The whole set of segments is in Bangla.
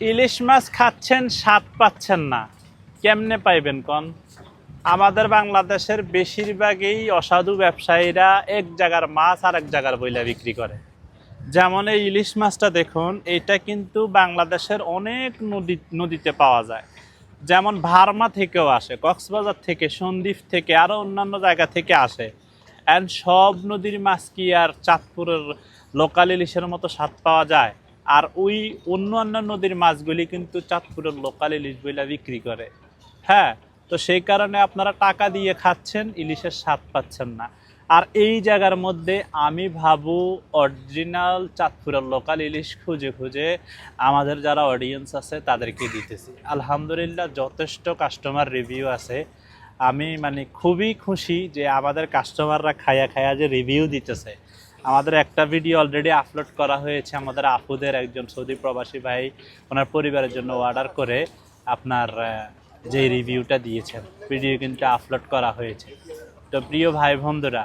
ইলিশ মাছ খাচ্ছেন, স্বাদ পাচ্ছেন না, কেমনে পাইবেন কোন? আমাদের বাংলাদেশের বেশিরভাগই অসাধু ব্যবসায়ীরা এক জায়গার মাছ আর এক জায়গার বইলা বিক্রি করে। যেমন এই ইলিশ মাছটা দেখুন, এটা কিন্তু বাংলাদেশের অনেক নদীতে পাওয়া যায়। যেমন ভারমা থেকেও আসে, কক্সবাজার থেকে, সন্দ্বীপ থেকে, আরও অন্যান্য জায়গা থেকে আসে। অ্যান্ড সব নদীর মাছ কি আর চাঁদপুরের লোকাল ইলিশের মতো স্বাদ পাওয়া যায়? আর ওই অন্য নদীর মাছগুলি কিন্তু চাঁদপুরের লোকাল ইলিশ বইলা বিক্রি করে। হ্যাঁ, তো সেই কারণে আপনারা টাকা দিয়ে খাচ্ছেন, ইলিশের স্বাদ পাচ্ছেন না। আর এই জায়গার মধ্যে আমি ভাবু অরিজিনাল চাঁদপুরের লোকাল ইলিশ খুঁজে খুঁজে আমাদের যারা অডিয়েন্স আছে তাদেরকে দিতেছি। আলহামদুলিল্লাহ যথেষ্ট কাস্টমার রিভিউ আছে। আমি মানে খুবই খুশি যে আমাদের কাস্টমাররা খায়া খায়া যে রিভিউ দিতেছে। আমাদের একটা ভিডিও অলরেডি আপলোড করা হয়েছে, আমাদের আপুদের একজন সৌদি প্রবাসী ভাই ওনার পরিবারের জন্য অর্ডার করে আপনার যে রিভিউটা দিয়েছেন, ভিডিও কিন্তু আপলোড করা হয়েছে। তো প্রিয় ভাই বন্ধুরা,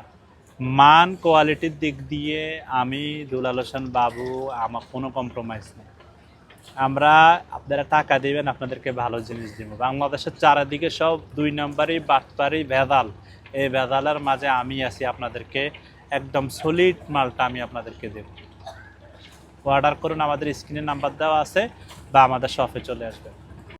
মান কোয়ালিটির দিক দিয়ে আমি দুলাল হোসেন বাবু, আমার কোনো কম্প্রোমাইজ নেই। আমরা আপনারা টাকা দিবেন, আপনাদেরকে ভালো জিনিস দিব। বাংলাদেশের চারিদিকে সব 2 নম্বরই বাটপারি ভেজাল, এই ভেজালের মাঝে আমি আছি, আপনাদেরকে একদম সলিড মালটা আমি আপনাদেরকে দেব। অর্ডার করুন, আমাদের স্ক্রিনে নাম্বার দেওয়া আছে বা আমাদের শপে চলে আসবেন।